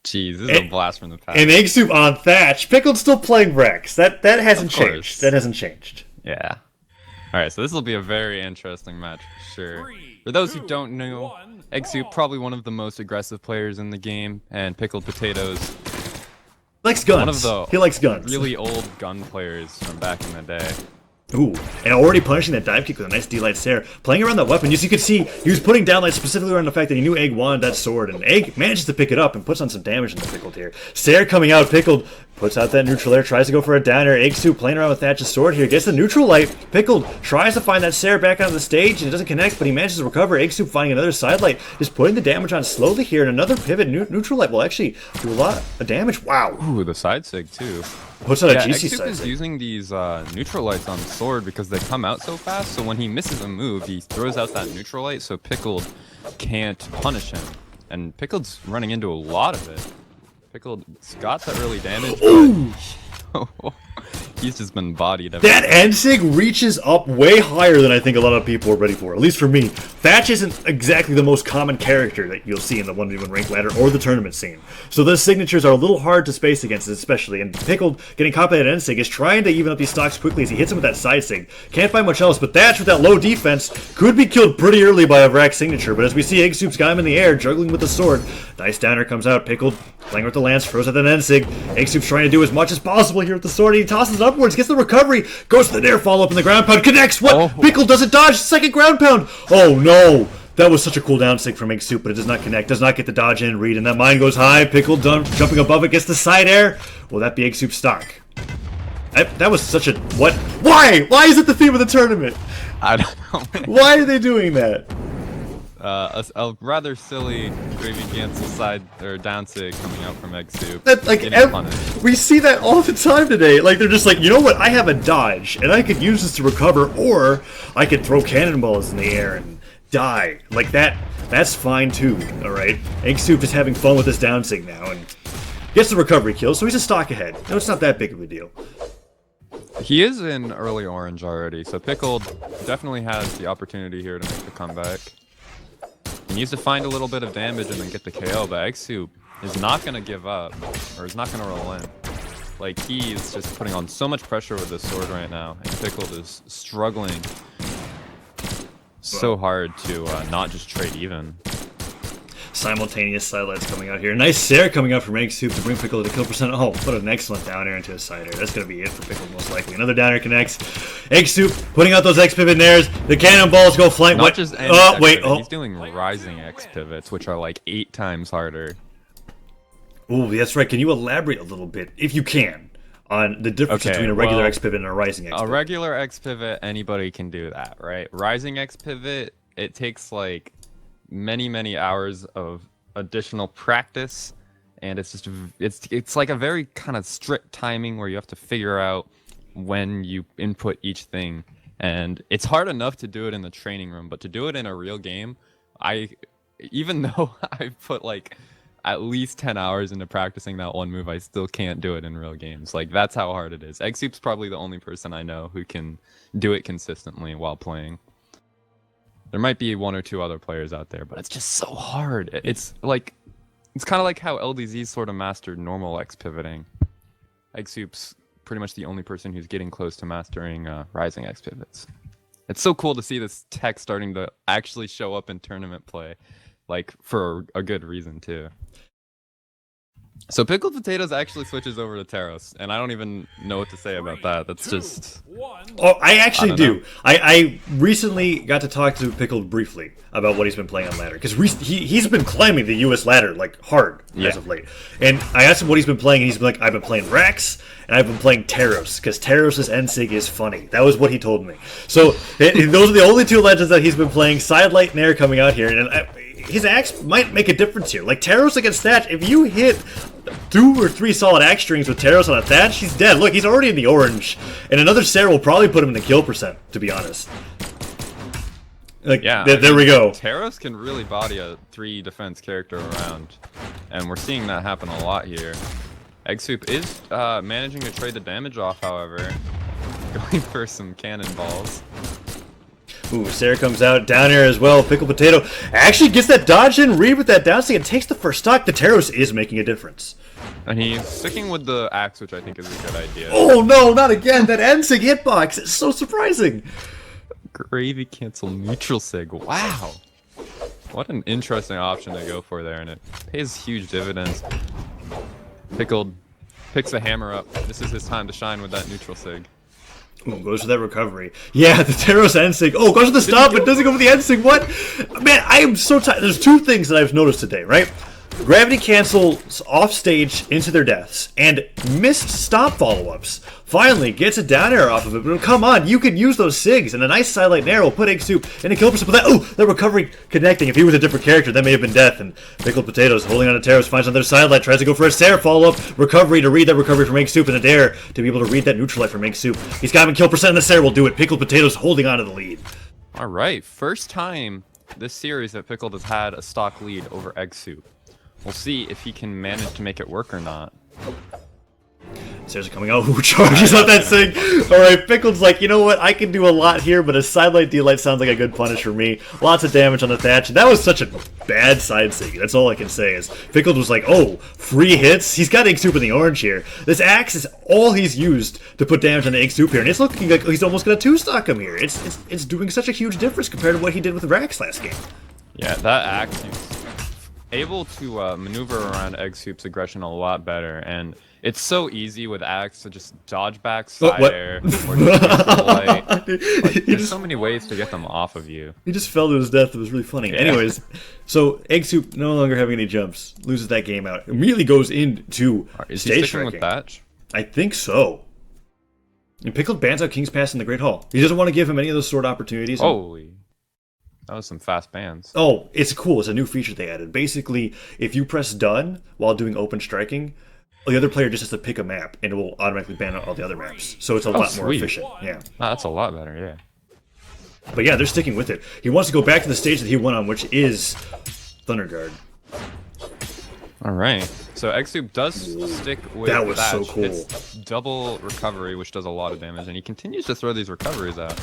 Jeez, this is a blast from the past. And eggsoup on Thatch. Pickled's still playing Vraxx. That hasn't changed. That hasn't changed. Yeah. Alright, so this will be a very interesting match for sure. For those who don't know, eggsoup probably one of the most aggressive players in the game, and Pickledpotatoes Likes guns. one of the he likes guns. really old gun players from back in the day. Ooh, and already punishing that dive kick with a nice D-Light Sarah. Playing around that weapon, as you could see, he was putting down light specifically around the fact that he knew Egg wanted that sword, and Egg manages to pick it up and puts on some damage in the Pickled here. Sarah coming out, Pickled puts out that neutral air, tries to go for a downer. eggsoup playing around with Thatch's sword here, gets the neutral light. Pickled tries to find that Sarah back on the stage, and it doesn't connect, but he manages to recover. eggsoup finding another side light, just putting the damage on slowly here, and another pivot. Neutral light will actually do a lot of damage. Wow. Ooh, the side sig too. Puts out a GCS020. eggsoup is using these neutral lights on the sword because they come out so fast, so when he misses a move, he throws out that neutral light so Pickled can't punish him. And Pickled's running into a lot of it. Pickled's got that early damage, but he's just been bodied. That end sig reaches up way higher than I think a lot of people are ready for, at least for me. Thatch isn't exactly the most common character that you'll see in the 1v1 rank ladder or the tournament scene. So those signatures are a little hard to space against, especially. And Pickled getting caught by that end sig is trying to even up these stocks quickly as he hits him with that side sig. Can't find much else, but Thatch with that low defense could be killed pretty early by a Vraxx signature. But as we see, eggsoup's got him in the air, juggling with the sword. Nice downer comes out. Pickled playing with the lance, throws out that end sig. eggsoup's trying to do as much as possible here with the sword. He tosses it upwards, gets the recovery, goes to the nair follow up in the ground pound, connects. What? Oh. Pickled doesn't dodge. Second ground pound. Oh no. That was such a cool down sig from eggsoup, but it does not connect, does not get the dodge in read, and that mine goes high. Pickled jumping above it, gets the side air. Will that be eggsoup stock? That was such a what? Why? Why is it the theme of the tournament? I don't know. Why are they doing that? A rather silly gravy cancel side or down sig coming out from eggsoup. That, like, we see that all the time today. Like, they're just like, you know what? I have a dodge, and I could use this to recover, or I could throw cannonballs in the air and die. Like that. That's fine too. All right. eggsoup is having fun with this down sig now, and gets the recovery kill, so he's a stock ahead. No, it's not that big of a deal. He is in early orange already, so Pickled definitely has the opportunity here to make the comeback. He needs to find a little bit of damage and then get the KO, but eggsoup is not going to give up, or is not going to roll in. Like, he is just putting on so much pressure with this sword right now, and Pickled is struggling so hard to not just trade even. Simultaneous sidelights coming out here. Nice Sarah coming out from eggsoup to bring Pickle to kill percent. Oh, what an excellent down air into a side air. That's going to be it for Pickle most likely. Another down air connects. eggsoup putting out those X pivot nairs. The cannonballs go flying. Not what? just Wait. Oh. He's doing rising X pivots, which are like 8 times harder. Ooh, that's right. Can you elaborate a little bit, if you can, on the difference between a regular X pivot and a rising X pivot? A regular X pivot, anybody can do that, right? Rising X pivot, it takes like many hours of additional practice, and it's just it's like a very kind of strict timing where you have to figure out when you input each thing, and it's hard enough to do it in the training room, but to do it in a real game, even though I put like at least 10 hours into practicing that one move, I still can't do it in real games. Like, that's how hard it is. eggsoup's probably the only person I know who can do it consistently while playing. There might be 1 or 2 other players out there, but it's just so hard. It's like, it's kind of like how LDZ sort of mastered normal X pivoting. eggsoup's pretty much the only person who's getting close to mastering rising X pivots. It's so cool to see this tech starting to actually show up in tournament play, like for a good reason too. So Pickledpotatoes actually switches over to Teros, and I don't even know what to say about that. That's just... Oh, I actually do. I recently got to talk to Pickled briefly about what he's been playing on ladder, because he's been climbing the US ladder like hard as of late. And I asked him what he's been playing, and he's been like, I've been playing Vraxx, and I've been playing Teros, because Teros' N-Sig is funny. That was what he told me. So those are the only 2 legends that he's been playing. Sidelight Nair coming out here, and his axe might make a difference here. Like Teros against Thatch, if you hit 2 or 3 solid axe strings with Teros on a Thatch, he's dead. Look, he's already in the orange, and another Sarah will probably put him in the kill percent, to be honest. Like, yeah, there we go. Teros can really body a 3 defense character around, and we're seeing that happen a lot here. eggsoup is managing to trade the damage off, however, going for some cannonballs. Ooh, Sarah comes out, down air as well. Pickled Potato actually gets that dodge in, read with that down stick, and takes the first stock. The Teros is making a difference. And he's sticking with the axe, which I think is a good idea. Oh no, not again! That N-Sig hitbox is so surprising! Gravy cancel neutral sig. Wow! What an interesting option to go for there, and it pays huge dividends. Pickled picks the hammer up. This is his time to shine with that neutral sig. Ooh, goes for that recovery. Yeah, the Teros N-Sig. Oh, goes for the stop, but doesn't go for the N-Sig. What? Man, I am so tired. There's two things that I've noticed today, right? Gravity cancels off stage into their deaths, and missed stop follow-ups. Finally, gets a down air off of it, but come on, you can use those SIGs, and a nice sidelight nair will put eggsoup in a kill percent. But that recovery connecting. If he was a different character, that may have been death. And Pickled Potatoes holding on to Teros, finds another sidelight, tries to go for a Sarah follow-up, recovery to read that recovery from eggsoup, and a dare to be able to read that neutral light from eggsoup. He's got him in kill percent, and the Sarah will do it. Pickled Potatoes holding on to the lead. All right, first time this series that Pickled has had a stock lead over eggsoup. We'll see if he can manage to make it work or not. Stairs are coming out. Who charges up that thing? Alright, Pickled's like, you know what? I can do a lot here, but a sidelight D-light sounds like a good punish for me. Lots of damage on the Thatch. That was such a bad side sig. That's all I can say is Pickled was like, oh, free hits? He's got eggsoup in the orange here. This axe is all he's used to put damage on the eggsoup here, and it's looking like he's almost going to two-stock him here. It's doing such a huge difference compared to what he did with Vraxx last game. Yeah, that axe, he's able to maneuver around eggsoup's aggression a lot better, and it's so easy with axe to just dodge back, side air, or just light. Like, there's so many ways to get them off of you. He just fell to his death. It was really funny. Yeah. Anyways, so eggsoup no longer having any jumps, loses that game out. Immediately goes into Is stage he sticking striking. with Thatch? I think so. And Pickled bans out King's Pass in the Great Hall. He doesn't want to give him any of those sword opportunities. Holy. That was some fast bans. Oh, it's cool. It's a new feature they added. Basically, if you press done while doing open striking, the other player just has to pick a map, and it will automatically ban out all the other maps. So it's a lot more efficient. Yeah. Oh, that's a lot better, yeah. But yeah, they're sticking with it. He wants to go back to the stage that he won on, which is Thunderguard. All right. So eggsoup does stick with that was Thatch. So cool. It's double recovery, which does a lot of damage, and he continues to throw these recoveries out.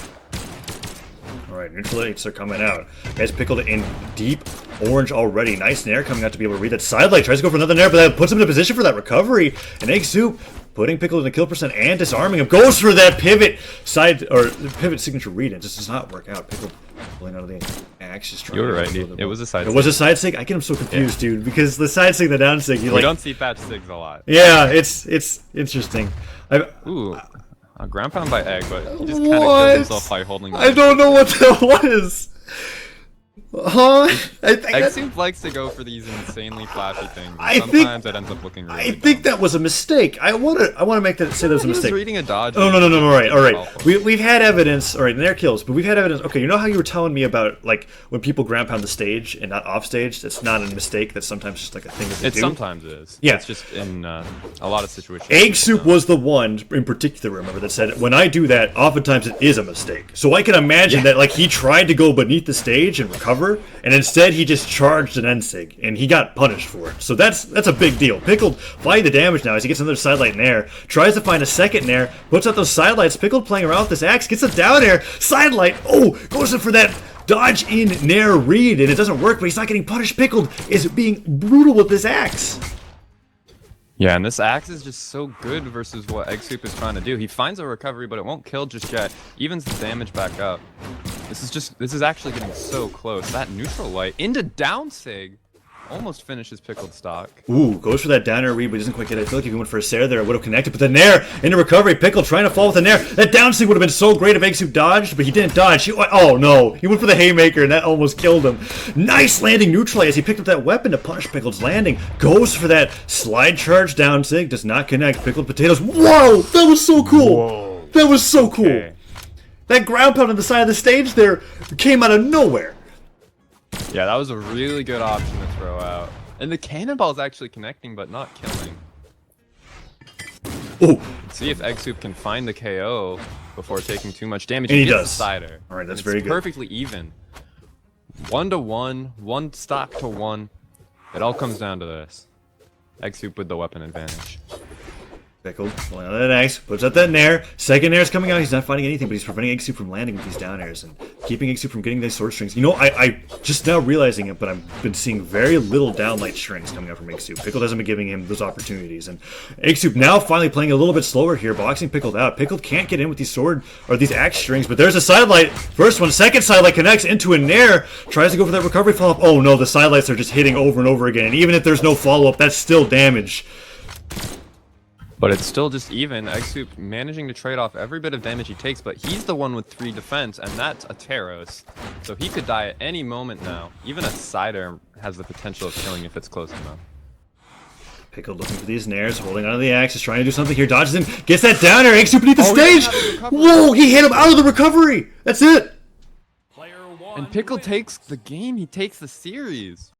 Alright, neutral eights are coming out. Guys, Pickled in deep orange already. Nice nair coming out to be able to read that sidelight. Tries to go for another nair, but that puts him in a position for that recovery. And eggsoup putting Pickled in a kill percent and disarming him. Goes for that pivot pivot signature read. It just does not work out. Pickled pulling out of the axe. Just trying. You were right, dude. It was a side sig. It was a side sig? I get him so confused, dude, because the side sig and the down sig, we don't see Thatch sigs a lot. Yeah, it's interesting. Ooh. A ground pound by egg, but he just kind of killed himself by holding. I don't know what that was. Huh? Eggsoup likes to go for these insanely flashy things. Sometimes it ends up looking really dumb. That was a mistake. I want to make that say that was a mistake. He was reading a dodge. Oh no! All right. We've had evidence. All right, and they're kills, but we've had evidence. Okay, you know how you were telling me about like when people ground pound the stage and not off stage? That's not a mistake. That's sometimes just like a thing that they do. Sometimes is. Yeah. It's just in a lot of situations. Eggsoup was the one in particular, remember, that said when I do that, oftentimes it is a mistake. So I can imagine that like he tried to go beneath the stage and recover, and instead he just charged an N-Sig, and he got punished for it. So that's a big deal. Pickled fighting the damage now as he gets another sidelight nair, tries to find a second nair, puts out those sidelights. Pickled playing around with this axe, gets a down air, sidelight, goes in for that dodge in nair read, and it doesn't work, but he's not getting punished. Pickled is being brutal with this axe. Yeah, and this axe is just so good versus what eggsoup is trying to do. He finds a recovery, but it won't kill just yet. Evens the damage back up. This is actually getting so close. That neutral light into down sig almost finishes Pickled stock. Ooh, goes for that down air read, but doesn't quite get it. I feel like if he went for a Sarah there, I would have connected. But the nair into recovery. Pickled trying to fall with the nair. That down sig would have been so great if eggsoup dodged, but he didn't dodge. Oh no, he went for the haymaker, and that almost killed him. Nice landing neutral as he picked up that weapon to punish Pickled's landing. Goes for that slide charge down sig, does not connect. Pickled Potatoes. Whoa, that was so cool. Whoa. That was so cool. That ground pound on the side of the stage there came out of nowhere. Yeah, that was a really good option to throw out. And the cannonball's actually connecting, but not killing. Oh! See if eggsoup can find the KO before taking too much damage. And he gets does. The cider. All right, that's very good. Perfectly even. 1-to-1, one stock to one. It all comes down to this. Eggsoup with the weapon advantage. Pickle pulling out that axe, puts out that nair. Second nair's coming out. He's not finding anything, but he's preventing eggsoup from landing with these down airs and keeping eggsoup from getting those sword strings. You know, I just now realizing it, but I've been seeing very little downlight strings coming out from eggsoup. Pickle hasn't been giving him those opportunities, and eggsoup now finally playing a little bit slower here, boxing Pickled out. Pickled can't get in with these sword or these axe strings, but there's a sidelight. First one, second sidelight connects into a nair. Tries to go for that recovery follow-up. Oh no, the sidelights are just hitting over and over again, and even if there's no follow-up, that's still damage. But it's still just even. eggsoup managing to trade off every bit of damage he takes, but he's the one with 3 defense, and that's a Teros. So he could die at any moment now. Even a Cider has the potential of killing if it's close enough. Pickle looking for these nairs, holding onto the axe, is trying to do something here, dodges him, gets that down air, eggsoup beneath the stage! Whoa, he hit him out of the recovery! That's it! And Pickle takes the game, he takes the series.